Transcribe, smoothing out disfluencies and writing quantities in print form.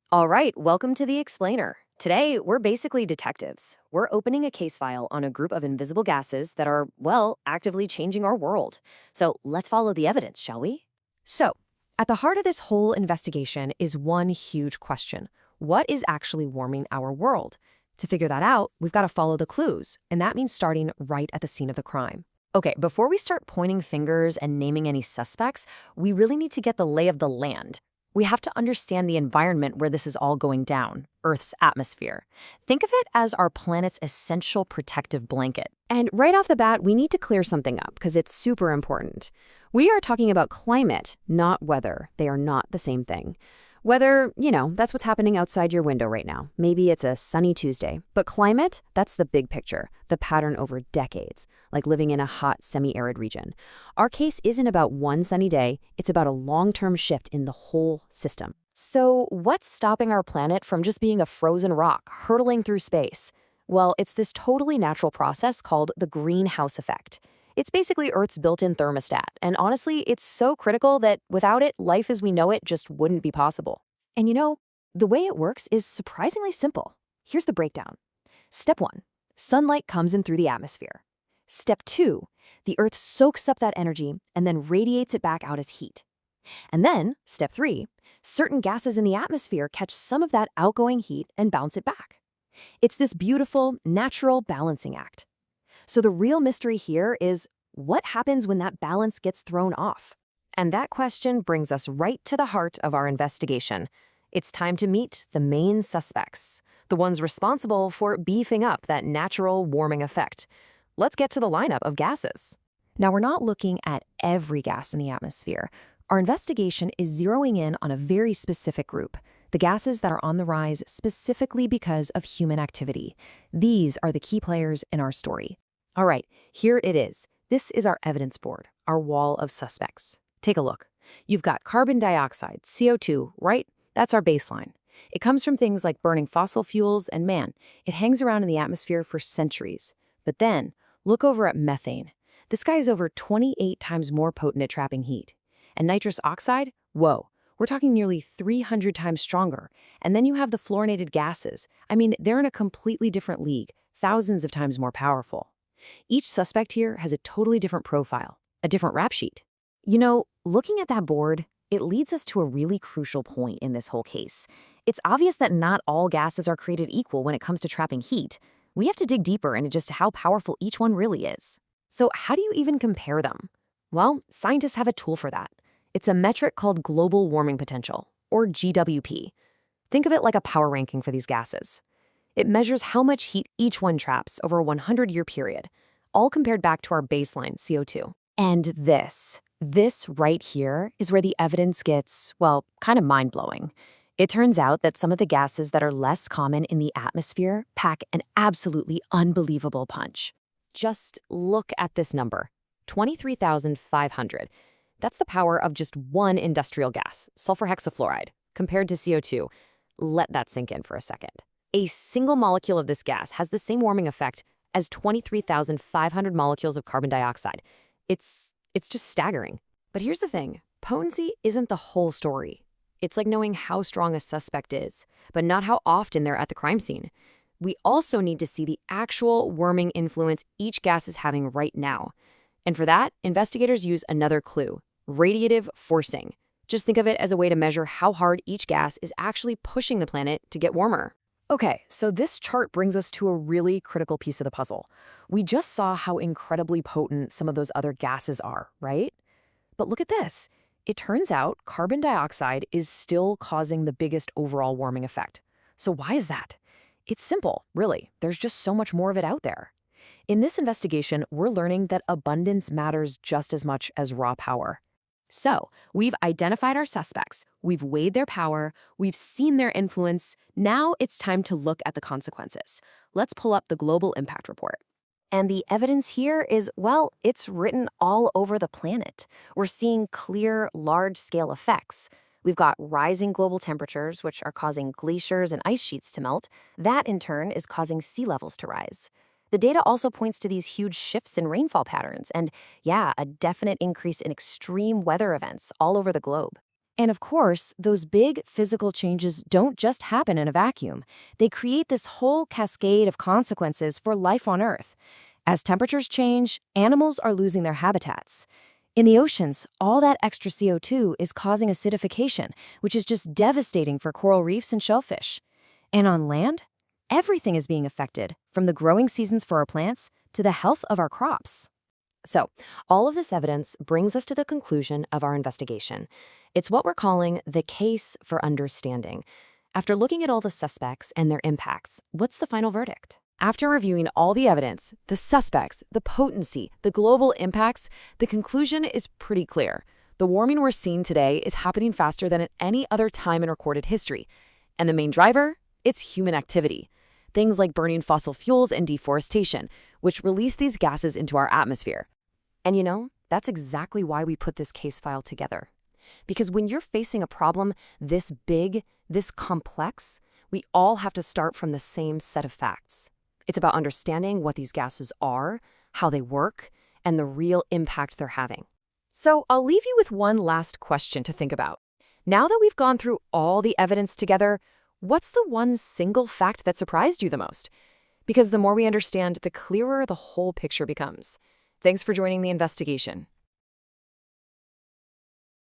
All right, welcome to the Explainer. Today, we're basically detectives. We're opening a case file on a group of invisible gases that are, well, actively changing our world. So let's follow the evidence, shall we? So, at the heart of this whole investigation is one huge question. What is actually warming our world? To figure that out, we've got to follow the clues, and that means starting right at the scene of the crime. Okay, before we start pointing fingers and naming any suspects, we really need to get the lay of the land. We have to understand the environment where this is all going down, Earth's atmosphere. Think of it as our planet's essential protective blanket. And right off the bat, we need to clear something up because it's super important. We are talking about climate, not weather. They are not the same thing. Weather, that's what's happening outside your window right now. Maybe it's a sunny Tuesday. But climate, that's the big picture, the pattern over decades, like living in a hot, semi-arid region. Our case isn't about one sunny day, it's about a long-term shift in the whole system. So what's stopping our planet from just being a frozen rock, hurtling through space? Well, it's this totally natural process called the greenhouse effect. It's basically Earth's built-in thermostat, and honestly, it's so critical that without it, life as we know it just wouldn't be possible. And the way it works is surprisingly simple. Here's the breakdown. Step 1, sunlight comes in through the atmosphere. Step 2, the Earth soaks up that energy and then radiates it back out as heat. And then, step 3, certain gases in the atmosphere catch some of that outgoing heat and bounce it back. It's this beautiful, natural balancing act. So the real mystery here is what happens when that balance gets thrown off? And that question brings us right to the heart of our investigation. It's time to meet the main suspects, the ones responsible for beefing up that natural warming effect. Let's get to the lineup of gases. Now, we're not looking at every gas in the atmosphere. Our investigation is zeroing in on a very specific group, the gases that are on the rise specifically because of human activity. These are the key players in our story. All right, here it is. This is our evidence board, our wall of suspects. Take a look. You've got carbon dioxide, CO2, right? That's our baseline. It comes from things like burning fossil fuels, and man, it hangs around in the atmosphere for centuries. But then, look over at methane. This guy's over 28 times more potent at trapping heat. And nitrous oxide? Whoa, we're talking nearly 300 times stronger. And then you have the fluorinated gases. I mean, they're in a completely different league, thousands of times more powerful. Each suspect here has a totally different profile, a different rap sheet. Looking at that board, it leads us to a really crucial point in this whole case. It's obvious that not all gases are created equal when it comes to trapping heat. We have to dig deeper into just how powerful each one really is. So how do you even compare them? Well, scientists have a tool for that. It's a metric called global warming potential, or GWP. Think of it like a power ranking for these gases. It measures how much heat each one traps over a 100-year period, all compared back to our baseline, CO2. And this right here is where the evidence gets, well, kind of mind-blowing. It turns out that some of the gases that are less common in the atmosphere pack an absolutely unbelievable punch. Just look at this number, 23,500. That's the power of just one industrial gas, sulfur hexafluoride, compared to CO2. Let that sink in for a second. A single molecule of this gas has the same warming effect as 23,500 molecules of carbon dioxide. It's just staggering. But here's the thing. Potency isn't the whole story. It's like knowing how strong a suspect is, but not how often they're at the crime scene. We also need to see the actual warming influence each gas is having right now. And for that, investigators use another clue, radiative forcing. Just think of it as a way to measure how hard each gas is actually pushing the planet to get warmer. Okay, so this chart brings us to a really critical piece of the puzzle. We just saw how incredibly potent some of those other gases are, right? But look at this. It turns out carbon dioxide is still causing the biggest overall warming effect. So why is that? It's simple, really. There's just so much more of it out there. In this investigation, we're learning that abundance matters just as much as raw power. So, we've identified our suspects, we've weighed their power, we've seen their influence. Now it's time to look at the consequences. Let's pull up the global impact report. And the evidence here is, well, it's written all over the planet. We're seeing clear, large-scale effects. We've got rising global temperatures, which are causing glaciers and ice sheets to melt. That, in turn, is causing sea levels to rise. The data also points to these huge shifts in rainfall patterns and, yeah, a definite increase in extreme weather events all over the globe. And of course, those big physical changes don't just happen in a vacuum. They create this whole cascade of consequences for life on Earth. As temperatures change, animals are losing their habitats. In the oceans, all that extra CO2 is causing acidification, which is just devastating for coral reefs and shellfish. And on land, everything is being affected, from the growing seasons for our plants to the health of our crops. So, all of this evidence brings us to the conclusion of our investigation. It's what we're calling the case for understanding. After looking at all the suspects and their impacts, what's the final verdict? After reviewing all the evidence, the suspects, the potency, the global impacts, the conclusion is pretty clear. The warming we're seeing today is happening faster than at any other time in recorded history. And the main driver? It's human activity. Things like burning fossil fuels and deforestation, which release these gases into our atmosphere. And you know, that's exactly why we put this case file together. Because when you're facing a problem this big, this complex, we all have to start from the same set of facts. It's about understanding what these gases are, how they work, and the real impact they're having. So I'll leave you with one last question to think about. Now that we've gone through all the evidence together, what's the one single fact that surprised you the most? Because the more we understand, the clearer the whole picture becomes. Thanks for joining the investigation.